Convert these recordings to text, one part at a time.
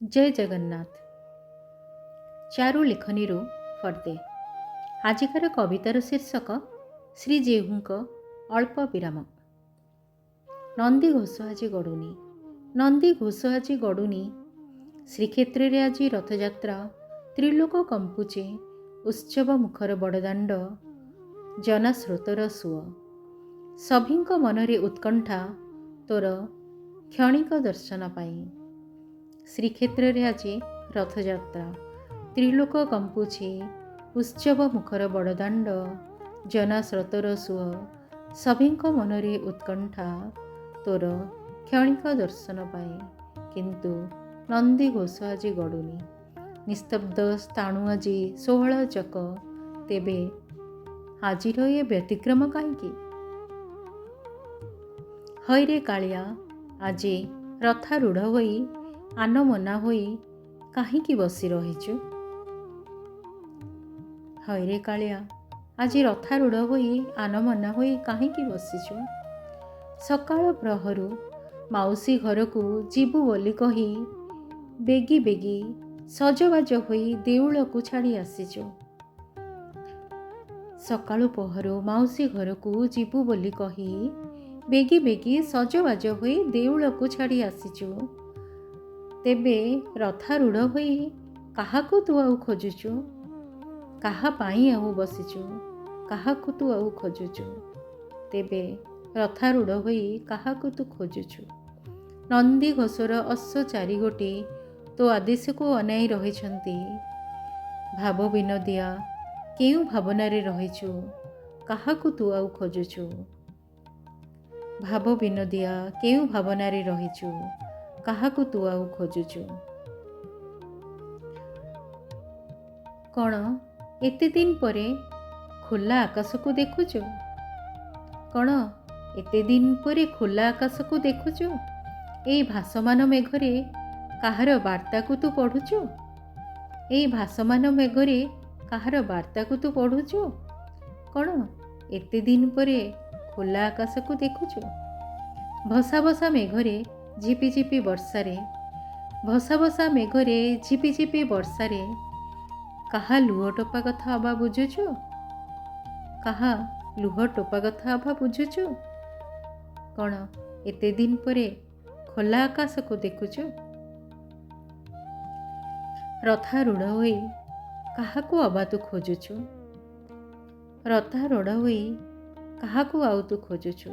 जय जगन्नाथ। चारु लेखनीरू फर्दे। आजिकार कवितार शीर्षक श्रीजीऊଙ୍କ अल्प विराम। नंदी घोष आज गड़ुनी, नंदी घोष आज गड़ुनी। श्रीक्षेत्र रे आज रथयात्रा, त्रिलोक कंपुचे। उत्सव मुखर बड़दाण्ड, जनास्रोतर सुଅ। सभीଙ୍କ मनरे उत्कंठा, तोर क्षणिक दर्शन पाई। श्रीक्षेत्र रे आज रथयात्रा, त्रिलोक कंपुचे। उत्सव मुखर बड़दाण्ड, जनास्रोतर सुଅ। सभीଙ୍କ मनरे उत्कंठा, तोर क्षणिक दर्शन पाई। किंतु नंदी घोष आज गड़ुनी। निस्तब्ध स्थाणु आज 16 चक। तेबे आजिर ए व्यतिक्रम कहीं? हईरे कालिया, आज रथारूढ़ होई आनमना होई कहीं बसी रहीचु? हईरे कालिया, आज रथारूढ़ होई आनमना होई कहीं बसीचु? सकाळ प्रहरु माउसी घर को जीवु बोली कही बेगी बेगी सजबाज होई देउल को छाड़ी आसीचु। सकाळु पहरु माउसी घर को जीवु बोली कही बेगी बेगी सजबाज होई देउल को छाड़ी आसीचु। तेबे रथारूढ़ होई काहाकू तू आउ खोजुचु? काहा पाई आउ बसीचु? काहाकू तू आउ खोजुचु? तेबे रथारूढ़ होई काहाकू तू खोजुचु? नंदी घोषर अश्व चारि गोटी तो आदेश को अनाई रहिछंती। भाव विनोदिया, केउ भावनारे रहिछु? काहाकू तू आउ खोजुचु? भाव विनोदिया, केउ भावनारे रहिछु? काहाकू तू आउ खोजुचु? कौन एते दिन परे खोला आकाश को देखुचु? कौन एते दिन परे खोला आकाश को देखुचु? एई भासमान मेघरे काहार वार्ता को तू पढ़ुचु? एई भासमान मेघरे काहार वार्ता को तू पढ़ुचु? कौन एते दिन परे खोला आकाश को देखुचु? भसा भसा मेघरे झिपि झिपि वर्षारे, भसा भसा मेघरे झिपि झिपि वर्षारे काहा लुह टोपा कथा अबा बुझुचु? काहा लुह टोपा कथा अबा बुझुचु? कौन एते दिन परे खोला आकाश को देखुचु? रथारूढ़ होई काहाकू अबा तू खोजुचु? रथारूढ़ होई काहाकू आउ तू खोजुचु?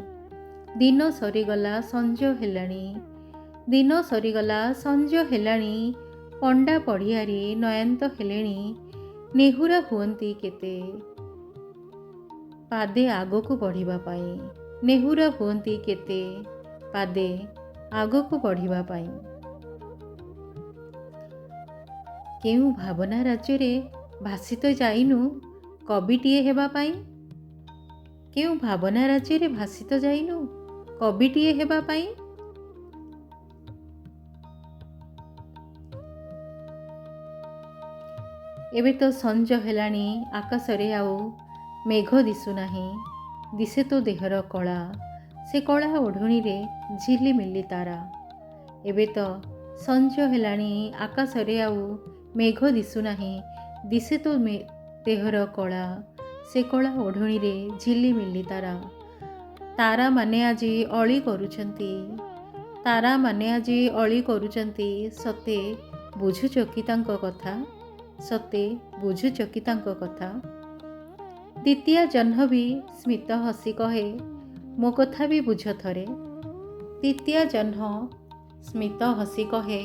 दिन सरीगला संज हेलाणी, दिन सरीगला संज हेलाणी। पंडा पढ़ियारी नयंत हेलेणी, नेहुरा हुअंती केते पादे आगो को बढ़िबा पाई। नेहुरा हुअंती केते पादे आगो को बढ़िबा पाई। केउ भावना राज्य रे भासित जाइनु कविटिए हेबा पाई? केउ भावना राज्य रे भासित जाइनु कविटिए हेबा पाई? एबे तो संज हेलाणी, आकाशरे आउ मेघ दिशु नाही। दिसे तो देहर कला, से कला ओढ़णी रे झिलिमिली तारा। एबे तो संज हेलाणी, आकाशरे आउ मेघ दिशु नाही। दिसे तो देहर कला, से कला ओढ़णी रे झिलिमिली तारा। तारा माने आजी अली करुछंती, तारा माने आजी अली करुछंती। सते बुझुच कि तांको कथा? सते बुझुच कि तांको कथा? द्वितीय जह्नवी स्मित हसी कहे मो कथा भी बुझ थरे। द्वितीय जह्न स्मित हसी कहे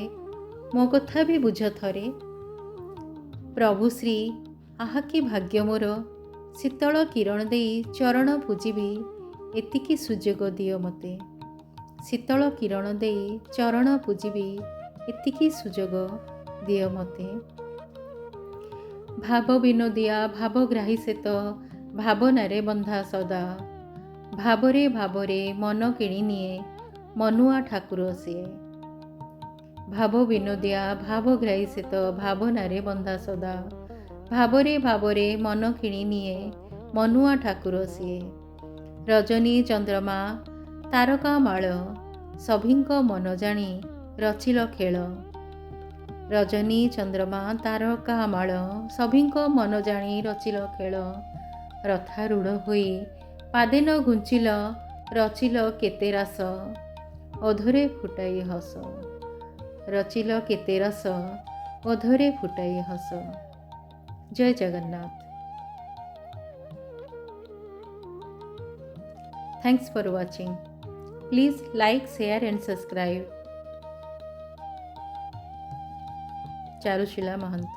मो कथा भी बुझ थरे। प्रभु श्री आहा कि भाग्य मोर, शीतल किरण देई चरण पूजिबी एतिकी सुजोग दियो मते। शीतल किरण देई चरण पूजिबी एतिकी सुजोग दियो मते। भाव विनोदिया, भावग्राही सेत भावनारे बंधा सदा। भावरे भावरे मन किणी निए मनुआ ठाकुर सिए। भाव विनोदिया, भावग्राही सेत भावनारे बंधा सदा। भावरे भावरे मन किणी निए मनुआ ठाकुर सिए। रजनी चंद्रमा तारका माଳ, सभीଙ୍କ मन जानी रचिल खेଳ। ରଜନୀ ଚନ୍ଦ୍ରମା ତାରକା ମାଳ ସଭିଙ୍କ ମନ ଜାଣି ରଚିଲ ଖେଳ। ରଥାରୂଢ଼ ହୋଇ ପାଦେନ ଘୁଞ୍ଚିଲ ରଚିଲ କେତେ ରାସ ଅଧରେ ଫୁଟାଇ ହସ। ରଚିଲ କେତେ ରସ ଅଧରେ ଫୁଟାଇ ହସ। ଜୟ Jagannath. Thanks for watching. Please like, share and subscribe. ଚାରୁଶୀଳା Mahant.